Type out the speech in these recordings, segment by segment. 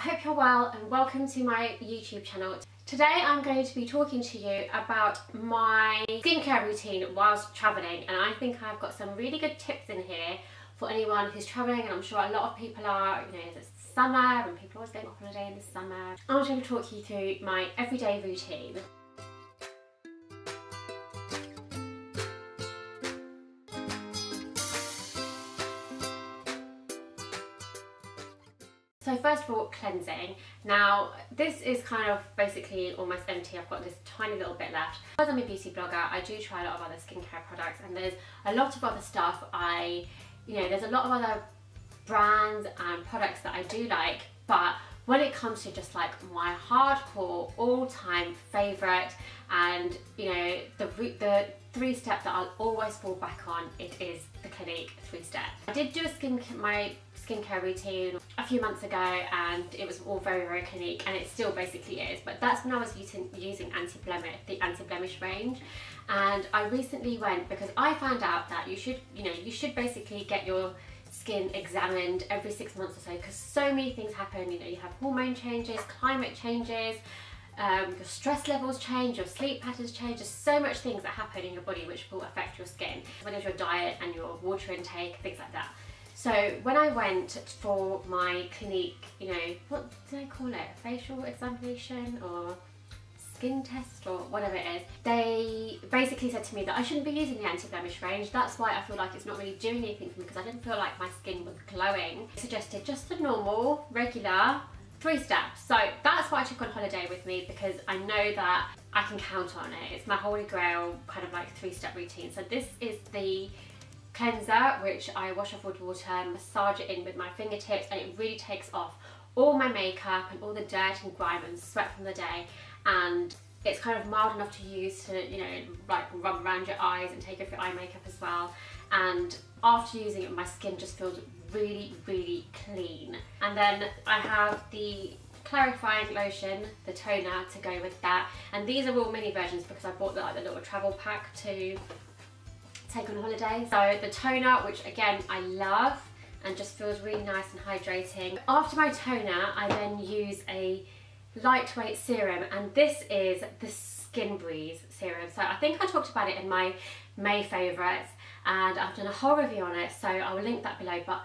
hope you're well and welcome to my YouTube channel. Today I'm going to be talking to you about my skincare routine whilst travelling, and I think I've got some really good tips in here for anyone who's travelling, and I'm sure a lot of people are, you know, it's summer and people are always going on holiday in the summer. I'm just going to talk you through my everyday routine. So first of all, cleansing. Now this is kind of basically almost empty. I've got this tiny little bit left. Because I'm a beauty blogger, I do try a lot of other skincare products, and there's a lot of other stuff there's a lot of other brands and products that I do like, but when it comes to just like my hardcore all-time favourite and the 3-step that I'll always fall back on, it is the Clinique 3-step. I did do my skincare routine a few months ago and it was all very Clinique, and it still basically is, but that's when I was using the anti-blemish range. And I recently went because I found out that you should basically get your skin examined every 6 months or so, because so many things happen. You know, you have hormone changes, climate changes, your stress levels change, your sleep patterns change. There's so much things that happen in your body which will affect your skin, whether it's your diet and your water intake, things like that. So when I went for my Clinique, what do they call it? Facial examination or skin test or whatever it is, they basically said to me that I shouldn't be using the anti-blemish range. That's why I feel like it's not really doing anything for me, because I didn't feel like my skin was glowing. They suggested just the normal, regular 3-step. So that's what I took on holiday with me, because I know that I can count on it. It's my holy grail kind of like 3-step routine. So this is the cleanser, which I wash off with water, massage it in with my fingertips, and it really takes off all my makeup and all the dirt and grime and sweat from the day. And it's kind of mild enough to use to, like rub around your eyes and take off your eye makeup as well. And after using it, my skin just feels really clean. And then I have the clarifying lotion, the toner to go with that. And these are all mini versions because I bought the little travel pack to take on holiday. So the toner, which again I love and just feels really nice and hydrating. After my toner, I then use a lightweight serum, and this is the Skin Breeze serum. So I think I talked about it in my May favourites, and I've done a whole review on it, so I will link that below. But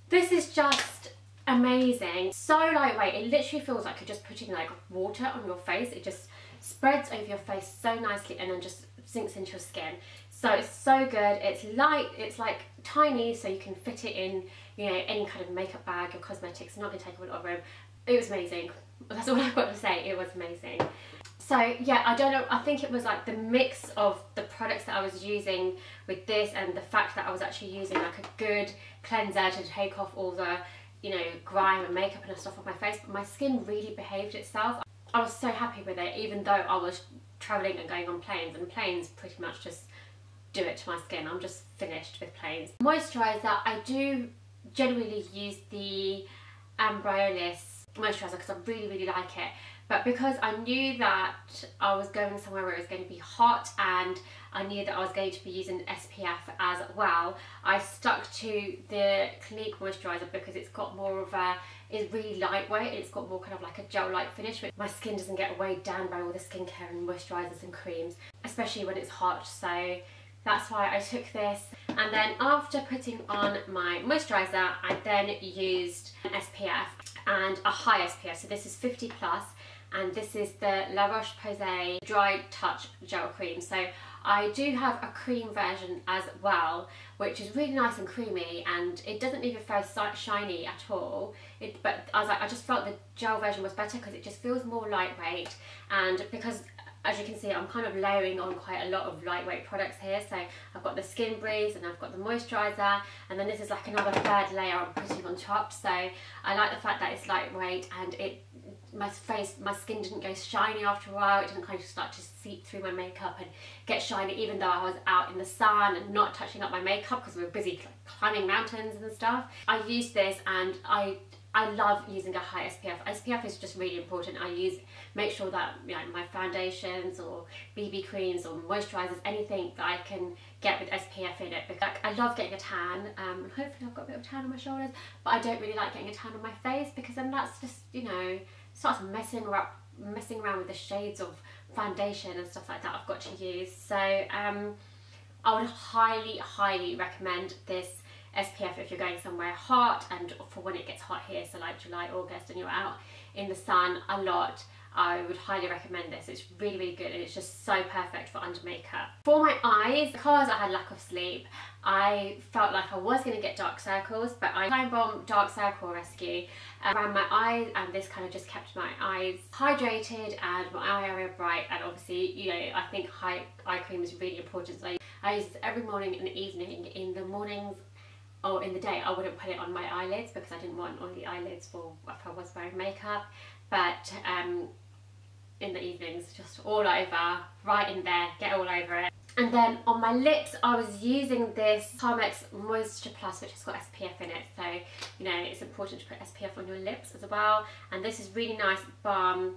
this is just amazing, so lightweight. It literally feels like you're just putting like water on your face. It just spreads over your face so nicely and then just sinks into your skin. So it's so good. It's light, it's like tiny, so you can fit it in any kind of makeup bag or cosmetics. It's not going to take up a lot of room. It was amazing. That's all I've got to say. It was amazing. So yeah, I don't know, I think it was like the mix of the products that I was using with this, and the fact that I was actually using like a good cleanser to take off all the grime and makeup and stuff off my face. But my skin really behaved itself. I was so happy with it, even though I was travelling and going on planes, and planes pretty much just do it to my skin. I'm just finished with planes. Moisturiser, I do generally use the Ambrolis moisturiser because I really like it, but because I knew that I was going somewhere where it was going to be hot and I knew that I was going to be using SPF as well, I stuck to the Clinique moisturiser because it's got more of a, it's really lightweight, it's got more kind of like a gel-like finish, but my skin doesn't get weighed down by all the skincare and moisturisers and creams, especially when it's hot. So that's why I took this. And then after putting on my moisturiser, I then used an SPF and a high SPF. So this is 50 plus, and this is the La Roche-Posay Dry Touch Gel Cream. So I do have a cream version as well, which is really nice and creamy, and it doesn't leave your face shiny at all. But I was like, I just felt the gel version was better because it just feels more lightweight, and because as you can see, I'm kind of layering on quite a lot of lightweight products here. So I've got the Skin Breeze and I've got the moisturiser, and then this is like another third layer I'm putting on top. So I like the fact that it's lightweight, and my skin didn't go shiny after a while. It didn't kind of start to seep through my makeup and get shiny, even though I was out in the sun and not touching up my makeup because we were busy climbing mountains and stuff. I used this, and I I love using a high SPF. SPF is just really important. Make sure that, you know, my foundations or BB creams or moisturisers, anything that I can get with SPF in it, because I love getting a tan. Hopefully I've got a bit of tan on my shoulders, but I don't really like getting a tan on my face, because then that's just, you know, starts messing around with the shades of foundation and stuff like that I've got to use. So I would highly recommend this SPF if you're going somewhere hot, and for when it gets hot here, so like July, August, and you're out in the sun a lot. I would highly recommend this. It's really good, and it's just so perfect for under makeup. For my eyes, because I had lack of sleep, I felt like I was going to get dark circles, but I Time Bomb Dark Circle Rescue around my eyes, and this kind of just kept my eyes hydrated and my eye area bright. And obviously, you know, I think eye cream is really important, so I use this every morning and evening. In the mornings or in the day, I wouldn't put it on my eyelids because I didn't want oily eyelids for if I was wearing makeup, but in the evenings, just all over, right in there, get all over it. And then on my lips, I was using this Carmex Moisture Plus, which has got SPF in it, so you know it's important to put SPF on your lips as well. And this is really nice balm,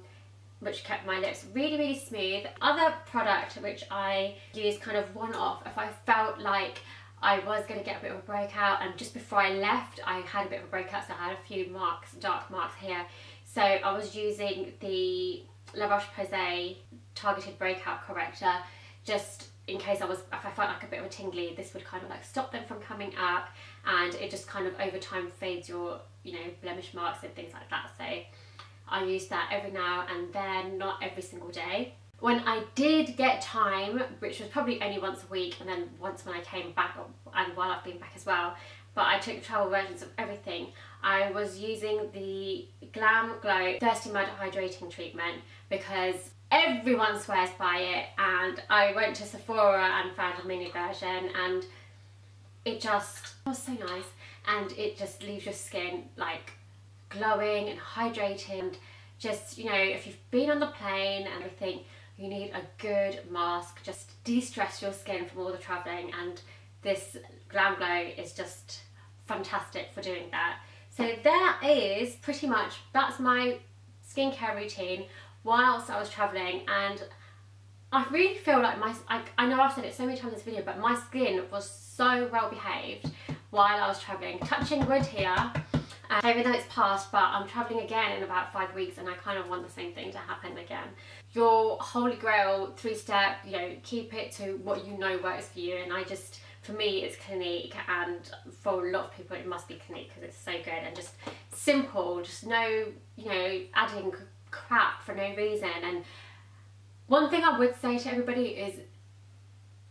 which kept my lips really smooth. Other product which I use kind of one-off if I felt like I was going to get a bit of a breakout, and just before I left I had a bit of a breakout, so I had a few marks, dark marks here. So I was using the La Roche-Posay Targeted Breakout Corrector, just in case if I felt like a bit of a tingly, this would kind of like stop them from coming up, and it just kind of over time fades your, you know, blemish marks and things like that. So I use that every now and then, not every single day. When I did get time, which was probably only once a week, and then once when I came back, and while I've been back as well, but I took travel versions of everything, I was using the Glam Glow Thirsty Mud Hydrating Treatment, because everyone swears by it, and I went to Sephora and found a mini version, and it just was so nice, and it just leaves your skin like glowing and hydrating. And just, you know, if you've been on the plane and everything, you need a good mask, just de-stress your skin from all the travelling, and this Glam Glow is just fantastic for doing that. So that is pretty much, that's my skincare routine whilst I was travelling, and I really feel like I know I've said it so many times in this video, but my skin was so well behaved while I was travelling. Touching wood here, even though it's past, but I'm travelling again in about 5 weeks, and I kind of want the same thing to happen again. Your holy grail 3-step, you know, keep it to what you know works for you, and for me it's Clinique, and for a lot of people it must be Clinique because it's so good and just simple, just no, you know, adding crap for no reason. And one thing I would say to everybody is,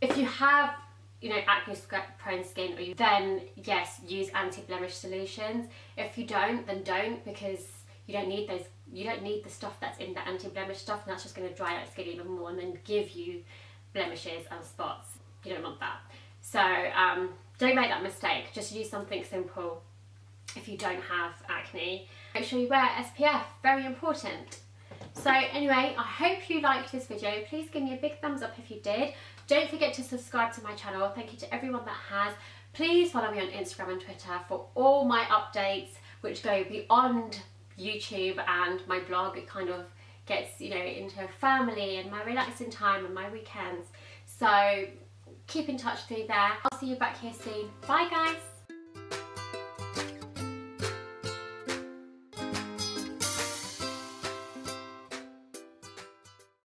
if you have, you know, acne prone skin, then yes, use anti-blemish solutions. If you don't, then don't, because you don't need those. You don't need the stuff that's in the anti-blemish stuff, and that's just going to dry out skin even more and then give you blemishes and spots. You don't want that. So don't make that mistake. Just use something simple if you don't have acne. Make sure you wear SPF, very important. So anyway, I hope you liked this video. Please give me a big thumbs up if you did. Don't forget to subscribe to my channel. Thank you to everyone that has. Please follow me on Instagram and Twitter for all my updates, which go beyond YouTube and my blog. It kind of gets, you know, into family and my relaxing time and my weekends. So keep in touch through there. I'll see you back here soon. Bye guys.